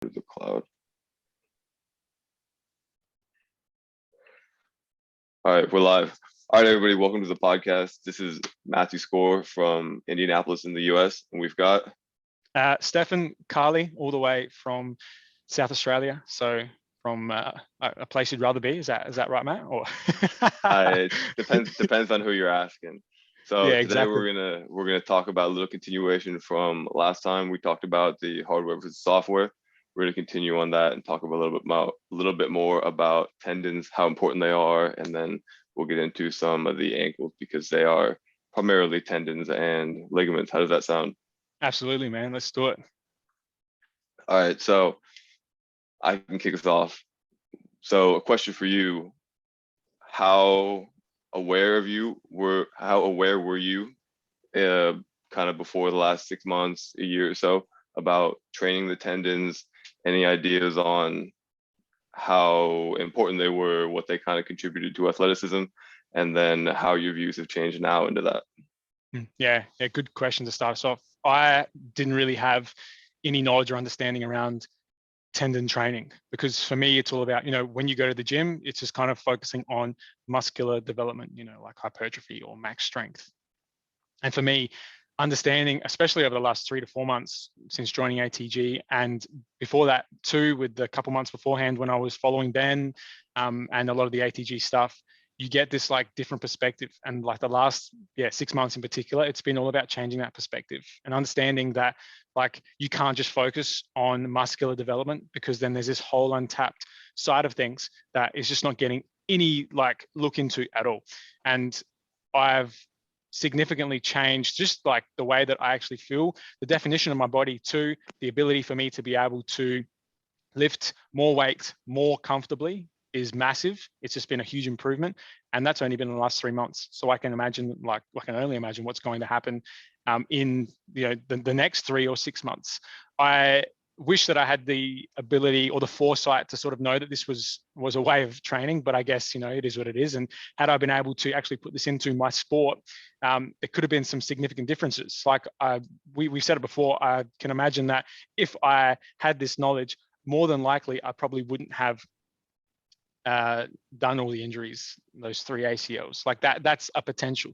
The cloud. All right, we're live. All right, everybody, welcome to the podcast. This is Matthew Score from Indianapolis in the US, and we've got Stefan Carley, all the way from South Australia. So from a place you'd rather be. Is that right, Matt? Or it depends on who you're asking. So yeah, today exactly. we're gonna talk about a little continuation from last time. We talked about the hardware versus software. We're gonna continue on that and talk about a little bit more about tendons, how important they are, and then we'll get into some of the ankles because they are primarily tendons and ligaments. How does that sound? Absolutely, man. Let's do it. All right, so I can kick us off. So a question for you, how how aware were you kind of before the last 6 months, a year or so, about training the tendons? Any ideas on how important they were, what they kind of contributed to athleticism, and then how your views have changed now into that? Yeah, good question to start us off. I didn't really have any knowledge or understanding around tendon training because for me it's all about, when you go to the gym, it's just kind of focusing on muscular development, like hypertrophy or max strength. And for me, understanding, especially over the last 3 to 4 months since joining ATG, and before that too, with the couple months beforehand when I was following Ben and a lot of the ATG stuff, you get this like different perspective. And like the last 6 months in particular, it's been all about changing that perspective and understanding that like you can't just focus on muscular development, because then there's this whole untapped side of things that is just not getting any like look into at all. And I've significantly changed just like the way that I actually feel, the definition of my body too, the ability for me to be able to lift more weight more comfortably is massive. It's just been a huge improvement, and that's only been in the last 3 months. So I can imagine, like I can only imagine what's going to happen in the next 3 or 6 months. I wish that I had the ability or the foresight to sort of know that this was a way of training, but I guess it is what it is. And had I been able to actually put this into my sport, there could have been some significant differences. Like we've said it before, I can imagine that if I had this knowledge, more than likely I probably wouldn't have done all the injuries, those 3 ACLs. Like that's a potential,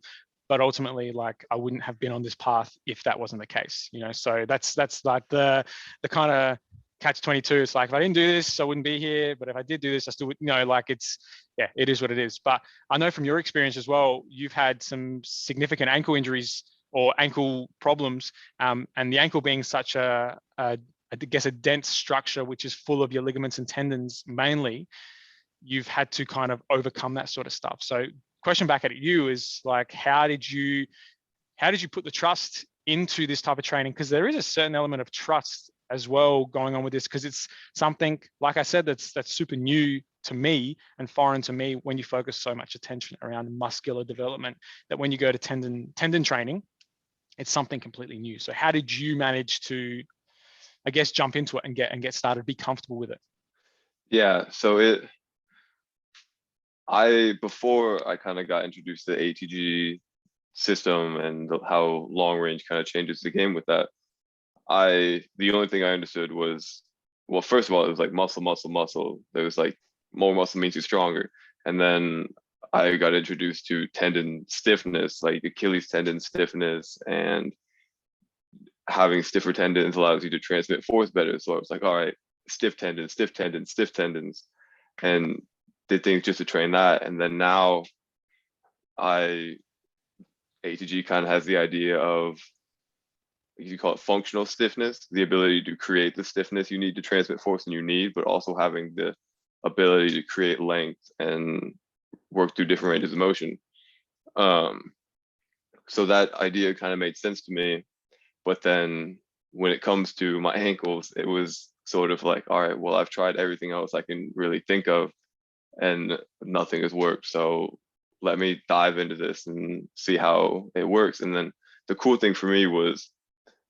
but ultimately, like I wouldn't have been on this path if that wasn't the case. So that's like the kind of catch-22. It's like if I didn't do this, I wouldn't be here. But if I did do this, I still would. Like it is what it is. But I know from your experience as well, you've had some significant ankle injuries or ankle problems, and the ankle being such I guess a dense structure which is full of your ligaments and tendons mainly, you've had to kind of overcome that sort of stuff. So question back at you is like, how did you put the trust into this type of training? Because there is a certain element of trust as well going on with this, because it's something, like I said, that's super new to me and foreign to me when you focus so much attention around muscular development, that when you go to tendon training, it's something completely new. So how did you manage to, I guess, jump into it and get started, be comfortable with it? Yeah, so before I kind of got introduced to the ATG system and how long range kind of changes the game with that, the only thing I understood was, well, first of all, it was like muscle, muscle, muscle. There was like more muscle means you're stronger. And then I got introduced to tendon stiffness, like Achilles tendon stiffness, and having stiffer tendons allows you to transmit force better. So I was like, all right, stiff tendons, stiff tendons, stiff tendons, and did things just to train that. And then now ATG kind of has the idea of, you call it functional stiffness, the ability to create the stiffness you need to transmit force and you need, but also having the ability to create length and work through different ranges of motion. So that idea kind of made sense to me. But then when it comes to my ankles, it was sort of like, all right, well, I've tried everything else I can really think of and nothing has worked. So let me dive into this and see how it works. And then the cool thing for me was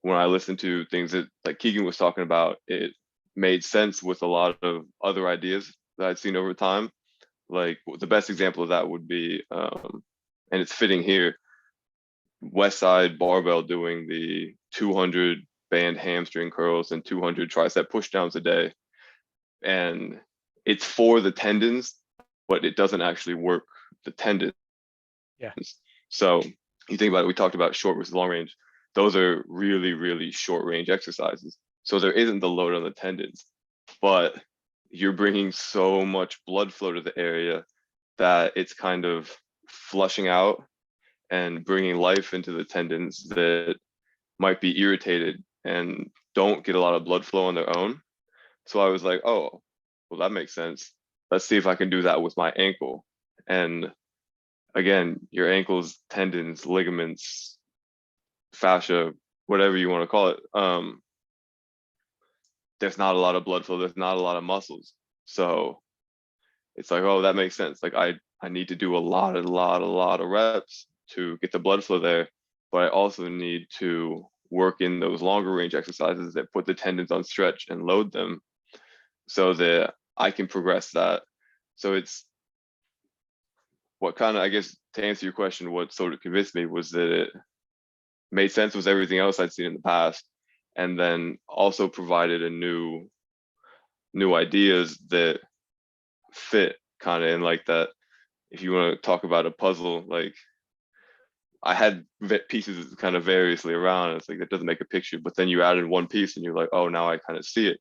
when I listened to things that like Keegan was talking about, it made sense with a lot of other ideas that I'd seen over time. Like the best example of that would be, and it's fitting here, West Side Barbell doing the 200 band hamstring curls and 200 tricep push downs a day. And it's for the tendons, but it doesn't actually work the tendons. Yeah. So you think about it, we talked about short versus long range. Those are really, really short range exercises. So there isn't the load on the tendons, but you're bringing so much blood flow to the area that it's kind of flushing out and bringing life into the tendons that might be irritated and don't get a lot of blood flow on their own. So I was like, oh, well, that makes sense. Let's see if I can do that with my ankle. And again, your ankles, tendons, ligaments, fascia, whatever you want to call it, there's not a lot of blood flow. There's not a lot of muscles. So it's like, oh, that makes sense. Like I need to do a lot of reps to get the blood flow there, but I also need to work in those longer range exercises that put the tendons on stretch and load them so that I can progress that. So it's what kind of, I guess, to answer your question, what sort of convinced me was that it made sense with everything else I'd seen in the past, and then also provided a new ideas that fit kind of in like that. If you want to talk about a puzzle, like I had pieces kind of variously around. It's like that doesn't make a picture, but then you add in one piece and you're like, oh, now I kind of see it.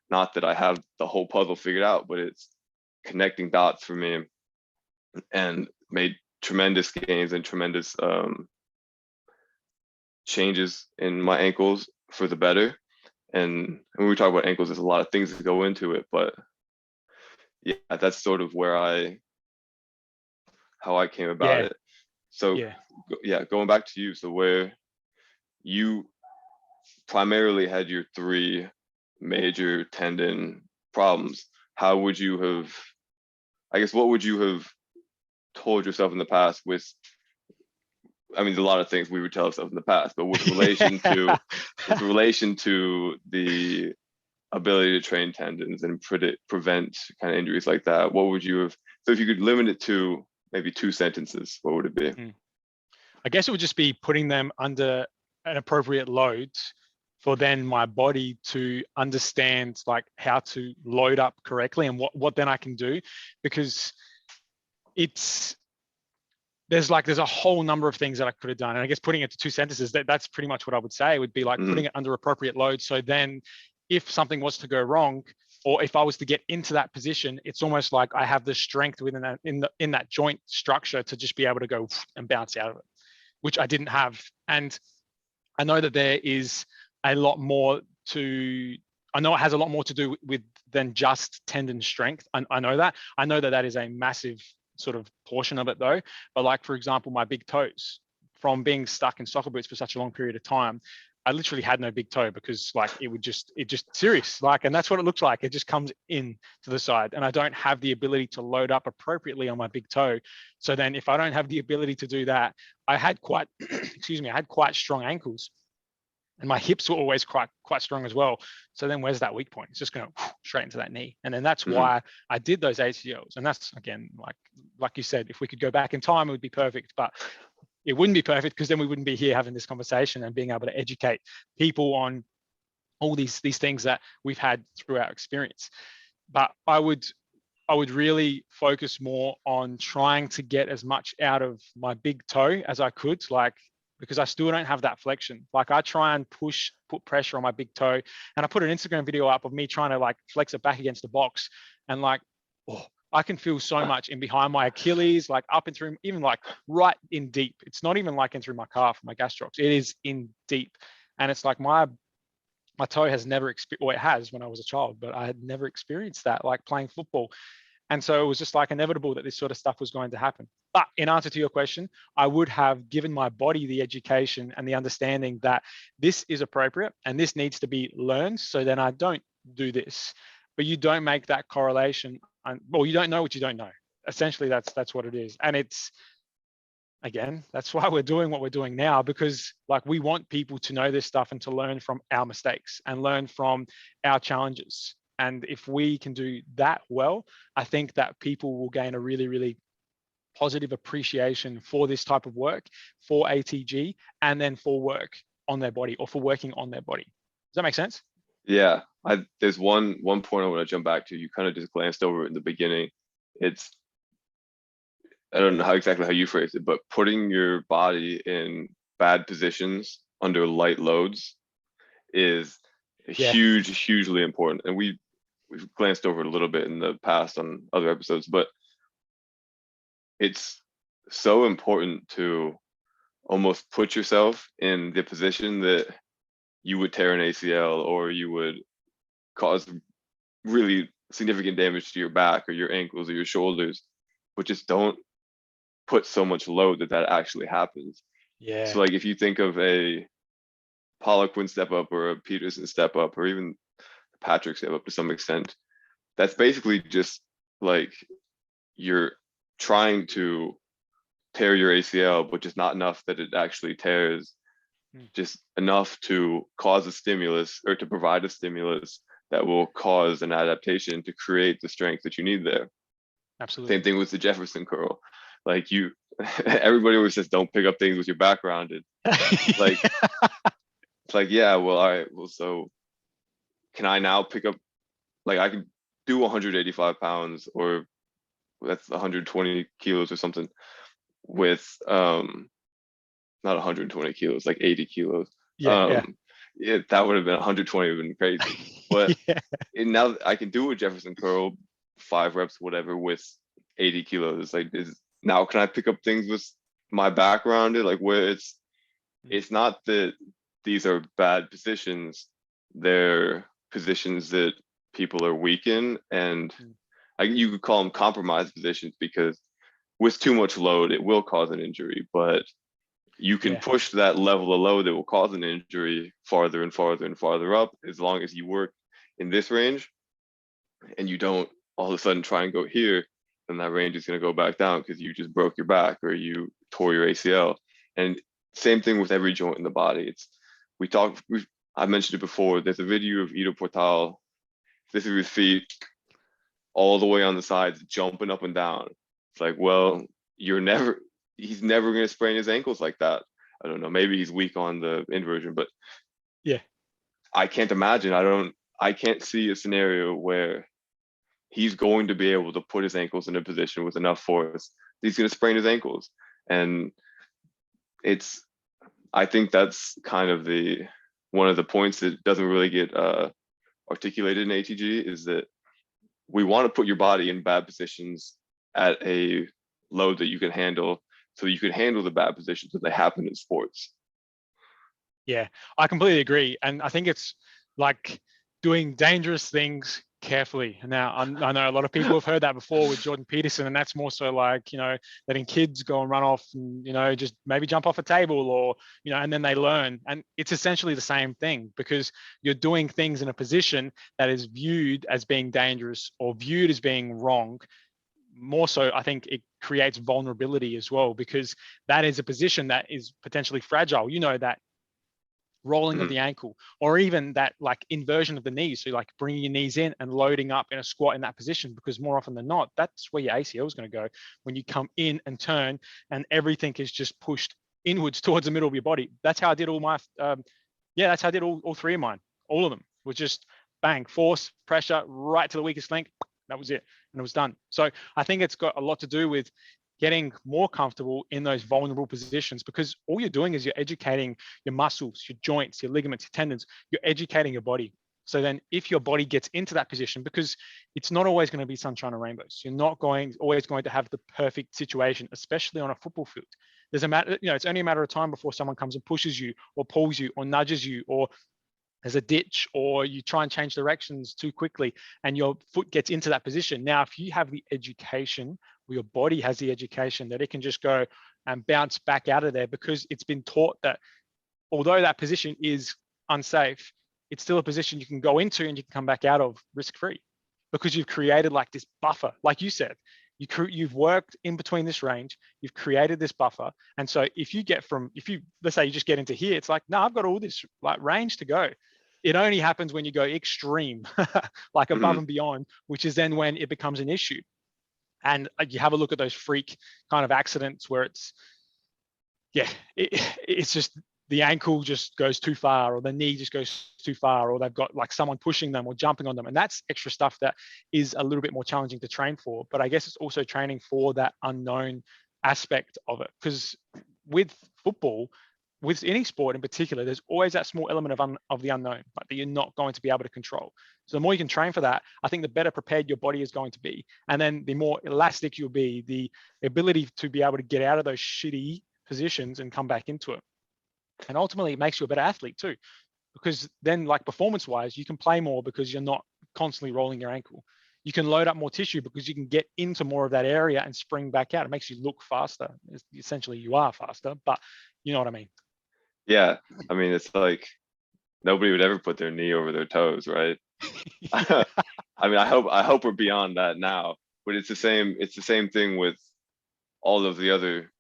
Not that I have the whole puzzle figured out, but it's connecting dots for me, and made tremendous gains and tremendous changes in my ankles for the better. And when we talk about ankles, there's a lot of things that go into it, but yeah, that's sort of how I came about Yeah. it. So Yeah. yeah, going back to you, so where you primarily had your three major tendon problems, how would you have, I guess, what would you have told yourself in the past with, I mean, there's a lot of things we would tell ourselves in the past, but with relation to the ability to train tendons and prevent kind of injuries like that, what would you have, so if you could limit it to maybe 2 sentences, what would it be? I guess it would just be putting them under an appropriate load for then my body to understand like how to load up correctly and what then I can do, because there's a whole number of things that I could have done. And I guess putting it to 2 sentences, that's pretty much what I would say. It would be like putting it under appropriate load. So then if something was to go wrong, or if I was to get into that position, it's almost like I have the strength within that, in that joint structure to just be able to go and bounce out of it, which I didn't have. And I know that there is a lot more to, I know it has a lot more to do with than just tendon strength. I know that. I know that that is a massive sort of portion of it though. But like, for example, my big toes, from being stuck in soccer boots for such a long period of time, I literally had no big toe because like it just serious, like, and that's what it looks like. It just comes in to the side, and I don't have the ability to load up appropriately on my big toe. So then if I don't have the ability to do that, I had quite, excuse me, I had quite strong ankles, and my hips were always quite strong as well. So then where's that weak point? It's just going to straight into that knee. And then that's why I did those ACLs. And that's, again, like you said, if we could go back in time, it would be perfect. But it wouldn't be perfect, because then we wouldn't be here having this conversation and being able to educate people on all these things that we've had through our experience. But I would really focus more on trying to get as much out of my big toe as I could, like, because I still don't have that flexion. Like I try and put pressure on my big toe, and I put an Instagram video up of me trying to like flex it back against the box, and like, oh, I can feel so much in behind my Achilles, like up and through, even like right in deep. It's not even like in through my calf, my gastrocs. It is in deep. And it's like my toe has never experienced, or it has when I was a child, but I had never experienced that, like playing football. And so it was just like inevitable that this sort of stuff was going to happen. But in answer to your question, I would have given my body the education and the understanding that this is appropriate and this needs to be learned, so then I don't do this. But you don't make that correlation, well, you don't know what you don't know. Essentially, that's what it is. And it's, again, that's why we're doing what we're doing now, because like we want people to know this stuff and to learn from our mistakes and learn from our challenges. And if we can do that well, I think that people will gain a really, really positive appreciation for this type of work, for ATG, and then for work on their body, or for working on their body. that make sense? Yeah, there's one point I want to jump back to. You kind of just glanced over it in the beginning. It's I don't know how exactly how you phrase it, but putting your body in bad positions under light loads is Yeah. hugely important. And we've glanced over it a little bit in the past on other episodes, but it's so important to almost put yourself in the position that you would tear an ACL or you would cause really significant damage to your back or your ankles or your shoulders, but just don't put so much load that that actually happens. Yeah. So like if you think of a Poliquin step up or a Peterson step up or even Patrick step up to some extent, that's basically just like you're trying to tear your ACL, but just not enough that it actually tears, just enough to cause a stimulus or to provide a stimulus that will cause an adaptation to create the strength that you need there. Absolutely. Same thing with the Jefferson curl. Like you, everybody always says, don't pick up things with your back rounded. Like, it's like, yeah, well, all right, well, so can I now pick up, like I can do 185 pounds or that's 120 kilos or something with not 120 kilos, like 80 kilos. Yeah. Yeah, that would have been 120 would have been crazy. But Yeah. now I can do a Jefferson curl, 5 reps, whatever, with 80 kilos. Like, now can I pick up things with my back rounded? Like, where it's not that these are bad positions; they're positions that people are weak in, and you could call them compromised positions because with too much load, it will cause an injury. But you can Yeah. push that level of load that will cause an injury farther and farther and farther up as long as you work in this range and you don't all of a sudden try and go here, then that range is going to go back down because you just broke your back or you tore your ACL. And same thing with every joint in the body. I mentioned it before. There's a video of Ido Portal, this is his feet all the way on the sides, jumping up and down. It's like, well, he's never going to sprain his ankles like that. I don't know. Maybe he's weak on the inversion, but Yeah. I can't imagine. I can't see a scenario where he's going to be able to put his ankles in a position with enough force. He's going to sprain his ankles. And I think that's kind of one of the points that doesn't really get articulated in ATG is that we want to put your body in bad positions at a load that you can handle so you can handle the bad positions that they happen in sports. Yeah, I completely agree. And I think it's like doing dangerous things carefully. Now, I know a lot of people have heard that before with Jordan Peterson, and that's more so like, letting kids go and run off and, just maybe jump off a table or, and then they learn. And it's essentially the same thing because you're doing things in a position that is viewed as being dangerous or viewed as being wrong. More so, I think it creates vulnerability as well because that is a position that is potentially fragile. That rolling of the ankle, or even that like inversion of the knees. So like bringing your knees in and loading up in a squat in that position, because more often than not, that's where your ACL is going to go when you come in and turn and everything is just pushed inwards towards the middle of your body. That's how I did all my, that's how I did all three of mine. All of them was just bang, force, pressure, right to the weakest link. That was it. And it was done. So I think it's got a lot to do with getting more comfortable in those vulnerable positions because all you're doing is you're educating your muscles, your joints, your ligaments, your tendons, you're educating your body. So then if your body gets into that position, because it's not always going to be sunshine and rainbows, you're not always going to have the perfect situation, especially on a football field. It's only a matter of time before someone comes and pushes you or pulls you or nudges you or there's a ditch or you try and change directions too quickly and your foot gets into that position. Now, if you have the education or your body has the education that it can just go and bounce back out of there because it's been taught that although that position is unsafe, it's still a position you can go into and you can come back out of risk-free because you've created like this buffer. Like you said, you've worked in between this range, you've created this buffer. And so if you let's say you just get into here, it's like, no, I've got all this like range to go. It only happens when you go extreme, like above and beyond, which is then when it becomes an issue. And you have a look at those freak kind of accidents where it's just the ankle just goes too far, or the knee just goes too far, or they've got like someone pushing them or jumping on them. And that's extra stuff that is a little bit more challenging to train for. But I guess it's also training for that unknown aspect of it. Because with football, with any sport in particular, there's always that small element of the unknown, like that you're not going to be able to control. So the more you can train for that, I think the better prepared your body is going to be. And then the more elastic you'll be, the ability to be able to get out of those shitty positions and come back into it. And ultimately, it makes you a better athlete too, because then, like, performance-wise, you can play more because you're not constantly rolling your ankle. You can load up more tissue because you can get into more of that area and spring back out. It makes you look faster. Essentially, you are faster, but you know what I mean? Yeah, I mean, it's like nobody would ever put their knee over their toes, right? I mean, I hope we're beyond that now, but it's the same thing with all of the other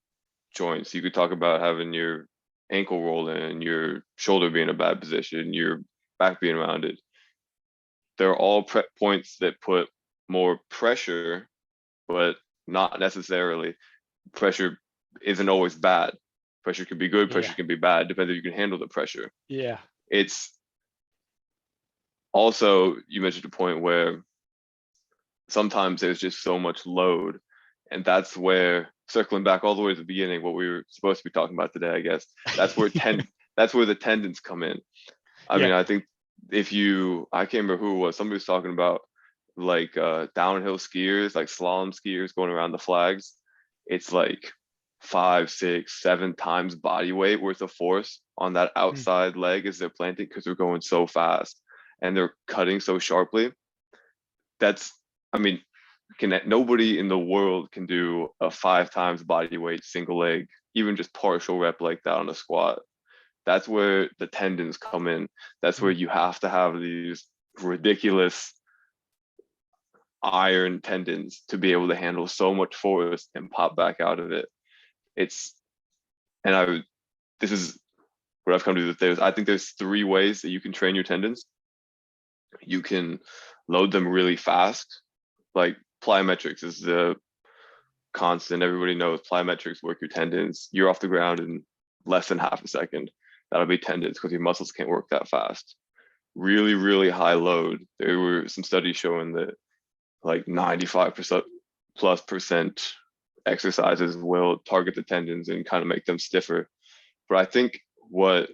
joints. You could talk about having your ankle rolling, your shoulder being in a bad position, your back being rounded. They're all points that put more pressure, but not necessarily. Pressure isn't always bad. Pressure can be good, pressure Yeah. can be bad, depending if you can handle the pressure. Yeah. It's also, you mentioned a point where sometimes there's just so much load. And that's where, circling back all the way to the beginning, what we were supposed to be talking about today, I guess, that's where that's where the tendons come in. I Yeah. mean, I think I can't remember who it was, somebody was talking about like downhill skiers, like slalom skiers going around the flags. It's like 5, 6, 7 times body weight worth of force on that outside leg as they're planting, because they're going so fast and they're cutting so sharply. That's, I mean, nobody in the world can do a 5 times body weight single leg, even just partial rep like that on a squat. That's where the tendons come in. That's where you have to have these ridiculous iron tendons to be able to handle so much force and pop back out of it. It's, and this is what I've come to, that I think there's 3 ways that you can train your tendons. You can load them really fast, like plyometrics is the constant. Everybody knows plyometrics work your tendons. You're off the ground in less than half a second. That'll be tendons, because your muscles can't work that fast. Really, really high load. There were some studies showing that like 95% plus exercises will target the tendons and kind of make them stiffer. But I think what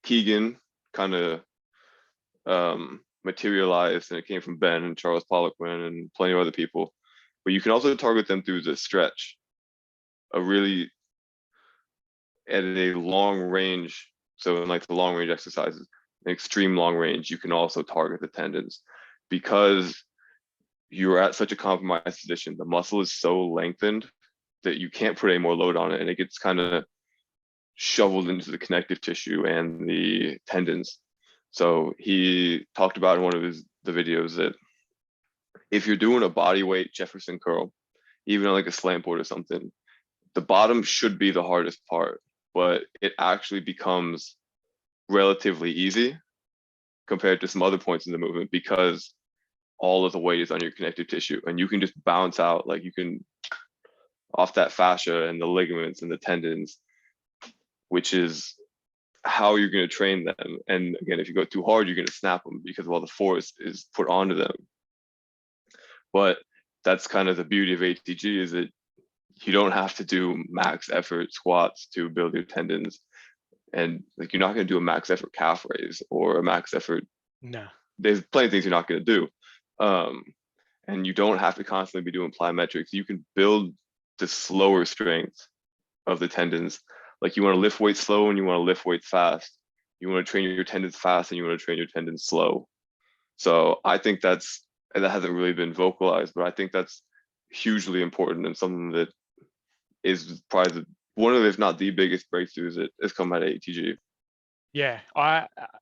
Keegan kind of materialized, and it came from Ben and Charles Poliquin and plenty of other people, but you can also target them through the stretch, at a long range. So in like the long range exercises, an extreme long range, you can also target the tendons, because you're at such a compromised position. The muscle is so lengthened that you can't put any more load on it, and it gets kind of shoveled into the connective tissue and the tendons. So he talked about in one of the videos that if you're doing a body weight Jefferson curl, even on like a slant board or something, the bottom should be the hardest part, but it actually becomes relatively easy compared to some other points in the movement, because all of the weight is on your connective tissue, and you can just bounce out, like you can off that fascia and the ligaments and the tendons, which is how you're going to train them. And again, if you go too hard, you're going to snap them because of all the force is put onto them. But that's kind of the beauty of ATG, is that you don't have to do max effort squats to build your tendons. And like, you're not going to do a max effort calf raise or a max effort. No. There's plenty of things you're not going to do. And you don't have to constantly be doing plyometrics. You can build the slower strength of the tendons. Like, you want to lift weights slow and you want to lift weights fast. You want to train your tendons fast and you want to train your tendons slow. So I think that hasn't really been vocalized, but I think that's hugely important, and something that is probably one of, if not the biggest breakthroughs that has come out of ATG. Yeah,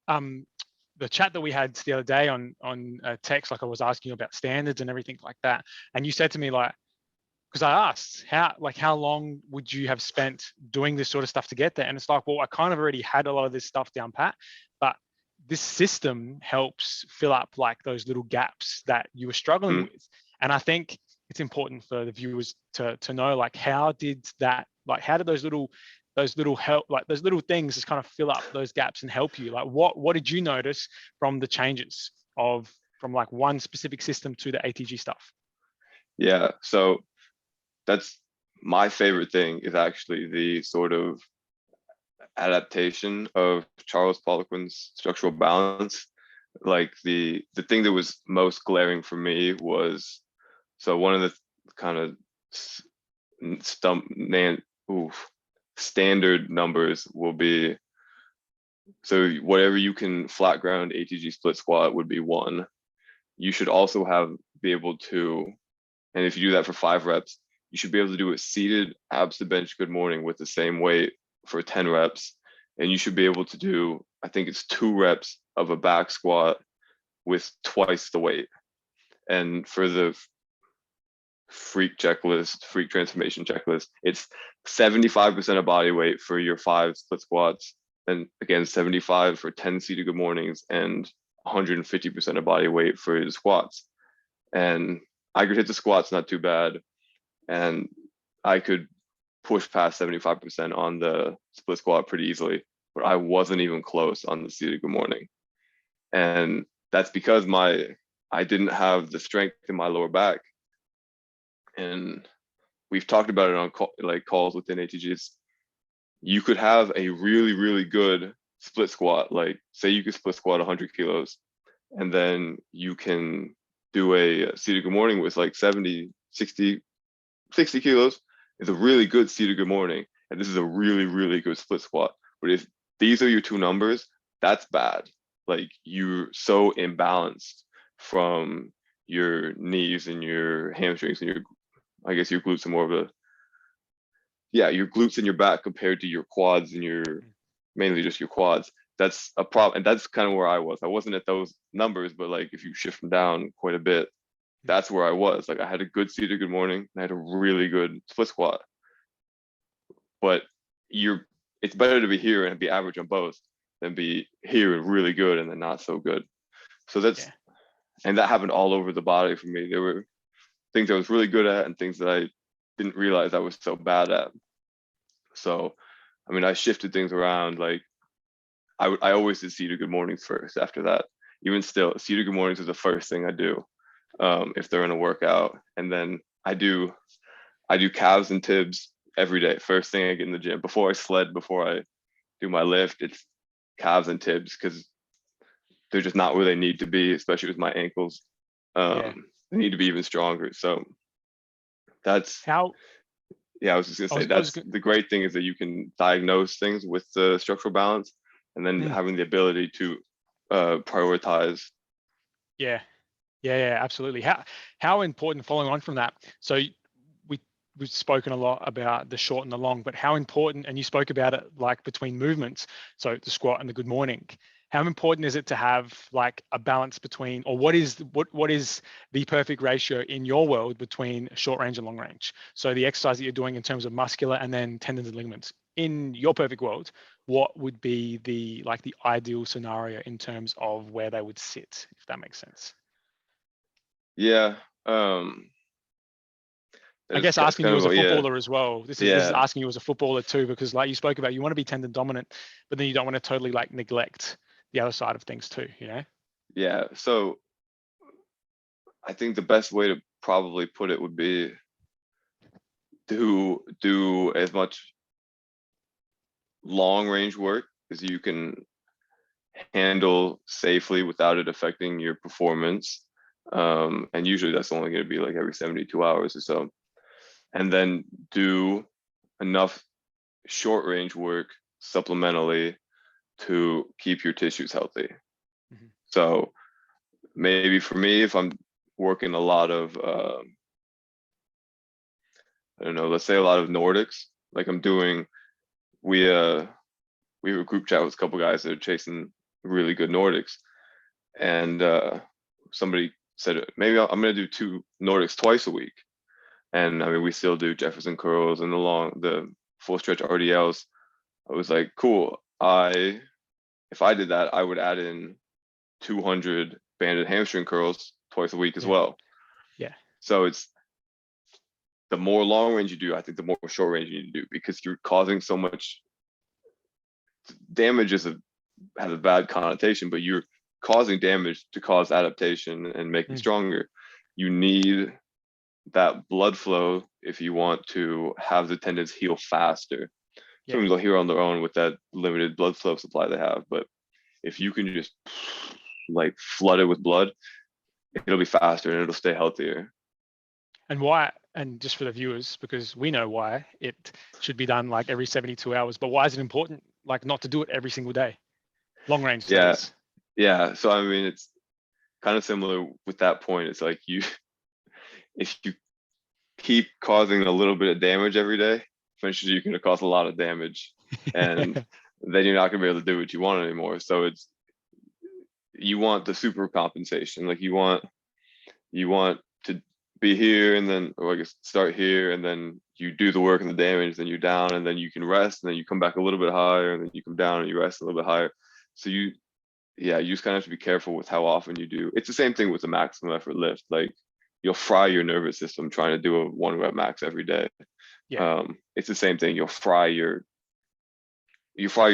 the chat that we had the other day on text, like I was asking you about standards and everything like that, and you said to me, like, because I asked how long would you have spent doing this sort of stuff to get there, and it's like, well, I kind of already had a lot of this stuff down pat, but this system helps fill up like those little gaps that you were struggling with. And I think it's important for the viewers to know, like, how did those little those little help, like those little things just kind of fill up those gaps and help you? Like what did you notice from the changes from like one specific system to the ATG stuff? Yeah, so that's my favorite thing, is actually the sort of adaptation of Charles Poliquin's structural balance. Like the thing that was most glaring for me was, so one of the kind of standard numbers will be, so whatever you can flat ground ATG split squat would be 1. You should also be able to, and if you do that for 5 reps, you should be able to do a seated abs to bench good morning with the same weight for 10 reps. And you should be able to do, I think it's 2 reps of a back squat with twice the weight. And for the freak transformation checklist, it's 75% of body weight for your 5 split squats, and again 75 for 10 seated good mornings, and 150% of body weight for the squats. And I could hit the squats not too bad, and I could push past 75% on the split squat pretty easily, but I wasn't even close on the seated good morning. And that's because I didn't have the strength in my lower back. And we've talked about it on calls within ATGs. You could have a really, really good split squat. Like say you could split squat 100 kilos, and then you can do a seated good morning with like 70, 60 kilos. It's a really good seated good morning. And this is a really, really good split squat. But if these are your 2 numbers, that's bad. Like you're so imbalanced from your knees and your hamstrings and your, I guess your glutes are more of a, your glutes and your back compared to your quads and your, mainly just your quads. That's a problem. And that's kind of where I was. I wasn't at those numbers, but like if you shift them down quite a bit, that's where I was. Like I had a good seated good morning, and I had a really good split squat. But it's better to be here and be average on both than be here and really good and then not so good. So and that happened all over the body for me. There were things I was really good at and things that I didn't realize I was so bad at. So, I mean, I shifted things around. Like I always did seated good mornings first. After that, even still, seated good mornings is the first thing I do if they're in a workout. And then I do calves and tibs every day. First thing I get in the gym, before I do my lift, it's calves and tibs, because they're just not where they need to be, especially with my ankles. They need to be even stronger. So that's how. Yeah, I was just gonna say the great thing is that you can diagnose things with the structural balance, and then having the ability to prioritize. Yeah, absolutely. How important, following on from that, so we've spoken a lot about the short and the long, but how important, and you spoke about it like between movements, so the squat and the good morning, how important is it to have like a balance between, or what is the perfect ratio in your world between short range and long range? So the exercise that you're doing in terms of muscular and then tendons and ligaments, in your perfect world, what would be the ideal scenario in terms of where they would sit, if that makes sense? Yeah. I guess asking you as a footballer as well. This is asking you as a footballer too, because like you spoke about, you want to be tendon dominant, but then you don't want to totally like neglect the other side of things too, you know? Yeah. So I think the best way to probably put it would be to do as much long range work as you can handle safely without it affecting your performance. And usually that's only going to be like every 72 hours or so. And then do enough short range work supplementally to keep your tissues healthy. Mm-hmm. So maybe for me, if I'm working a lot of, I don't know, let's say a lot of Nordics, like I'm doing, we have a group chat with a couple guys that are chasing really good Nordics. And somebody said, maybe I'm going to do 2 Nordics twice a week. And I mean, we still do Jefferson curls and the full stretch RDLs. I was like, cool. If I did that, I would add in 200 banded hamstring curls twice a week as well. Yeah. So it's the more long range you do, I think the more short range you need to do, because you're causing so much damage. Has a bad connotation, but you're causing damage to cause adaptation and make you stronger. You need that blood flow if you want to have the tendons heal faster. Some people heal on their own with that limited blood flow supply they have, but if you can just like flood it with blood, it'll be faster and it'll stay healthier. And why? And just for the viewers, because we know why it should be done like every 72 hours, but why is it important like not to do it every single day? Long range. Yeah. So I mean, it's kind of similar with that point. It's like if you keep causing a little bit of damage every day, eventually you're going to cause a lot of damage, and then you're not going to be able to do what you want anymore. So you want the super compensation. Like you want to be here, and then, or I guess start here, and then you do the work and the damage, then you're down, and then you can rest, and then you come back a little bit higher, and then you come down and you rest a little bit higher. So you just kind of have to be careful with how often you do. It's the same thing with the maximum effort lift. Like you'll fry your nervous system trying to do a 1 rep max every day. It's the same thing. You'll fry your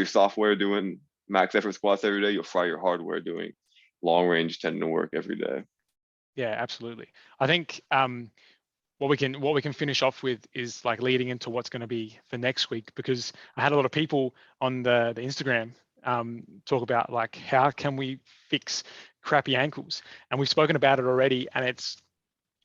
software doing max effort squats every day. You'll fry your hardware doing long range tendon work every day. Yeah, absolutely. I think what we can finish off with is like leading into what's going to be for next week, because I had a lot of people on the Instagram talk about like how can we fix crappy ankles, and we've spoken about it already, and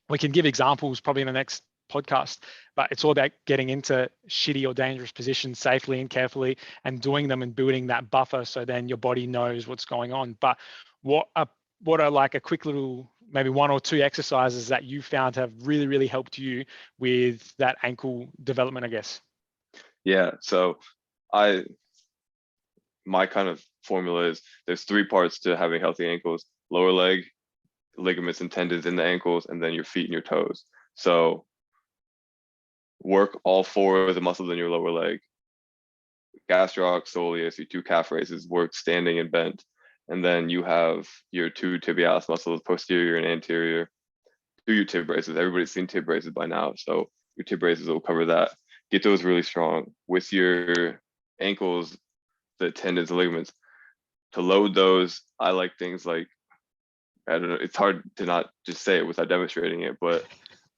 we can give examples probably in the next podcast, but it's all about getting into shitty or dangerous positions safely and carefully and doing them and building that buffer so then your body knows what's going on. But what are like a quick little, maybe 1 or 2 exercises that you found have really, really helped you with that ankle development, I guess? Yeah, so my kind of formula is there's 3 parts to having healthy ankles: lower leg, ligaments and tendons in the ankles, and then your feet and your toes. So work all 4 of the muscles in your lower leg. Gastroc, soleus, your 2 calf raises, work standing and bent. And then you have your 2 tibialis muscles, posterior and anterior. Do your tib raises. Everybody's seen tib raises by now, so your tib raises will cover that. Get those really strong. With your ankles, the tendons and ligaments, to load those, I like things like, I don't know, it's hard to not just say it without demonstrating it, but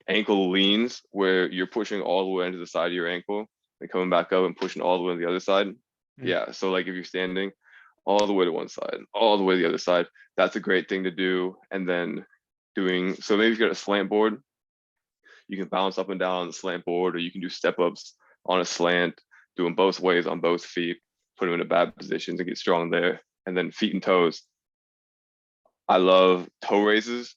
ankle leans, where you're pushing all the way into the side of your ankle and coming back up and pushing all the way to the other side. Yeah, so like if you're standing, all the way to one side, all the way to the other side, that's a great thing to do. And then so maybe if you got a slant board, you can bounce up and down on the slant board, or you can do step ups on a slant, doing both ways on both feet, put them in a bad positions and get strong there. And then feet and toes. I love toe raises.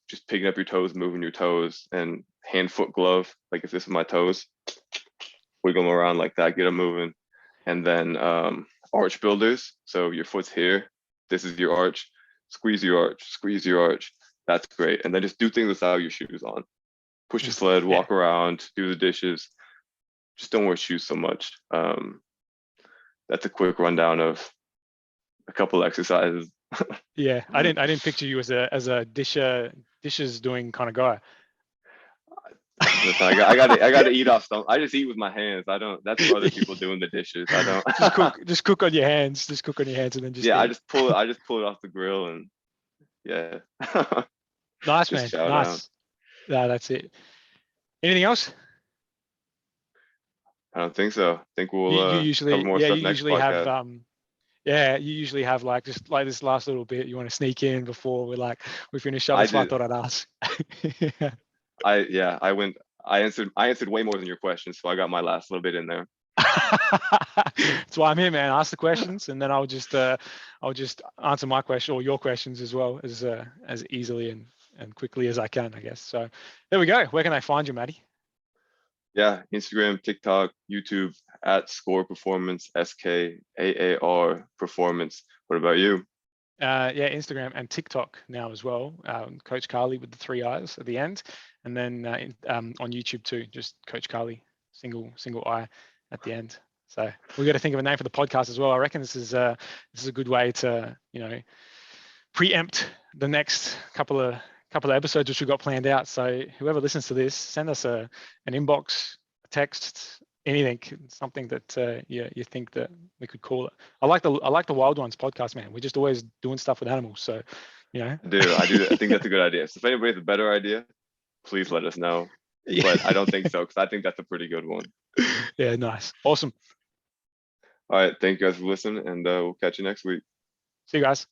Just picking up your toes, moving your toes, and hand foot glove. Like if this is my toes, wiggle them around like that, get them moving. And then arch builders. So your foot's here, this is your arch, squeeze your arch. That's great. And then just do things without your shoes on. Push your sled, walk around, do the dishes. Just don't wear shoes so much. That's a quick rundown of a couple exercises. Yeah, I didn't picture you as a dishes doing kind of guy. Listen, I got to eat off stuff. I just eat with my hands. I don't. That's for other people doing the dishes. I don't. just cook on your hands. Just cook on your hands and then just. Yeah, eat. I just pull it off the grill and yeah. Nice, man. Nice. No, that's it. Anything else? I don't think so. I think we'll you usually cover more stuff next podcast. You usually have like just like this last little bit you want to sneak in before we finish up. That's why I thought I'd ask. I answered way more than your questions, so I got my last little bit in there. That's why I'm here, man. Ask the questions, and then I'll just answer my question or your questions as well as easily and quickly as I can, I guess. So there we go. Where can I find you, Matty? Yeah, Instagram, TikTok, YouTube at Score Performance, SKAAR Performance. What about you? Yeah, Instagram and TikTok now as well. Coach Carly with the 3 I's at the end, and then on YouTube too, just Coach Carly, single I at the end. So we got to think of a name for the podcast as well. I reckon this is a good way to preempt the next couple of couple of episodes which we've got planned out. So whoever listens to this, send us an inbox, a text, anything, something that you think that we could call it. I like the Wild Ones podcast, man. We're just always doing stuff with animals. So, you know. I do. I think that's a good idea. So if anybody has a better idea, please let us know. Yeah. But I don't think so, because I think that's a pretty good one. Yeah, nice. Awesome. All right. Thank you guys for listening, and we'll catch you next week. See you guys.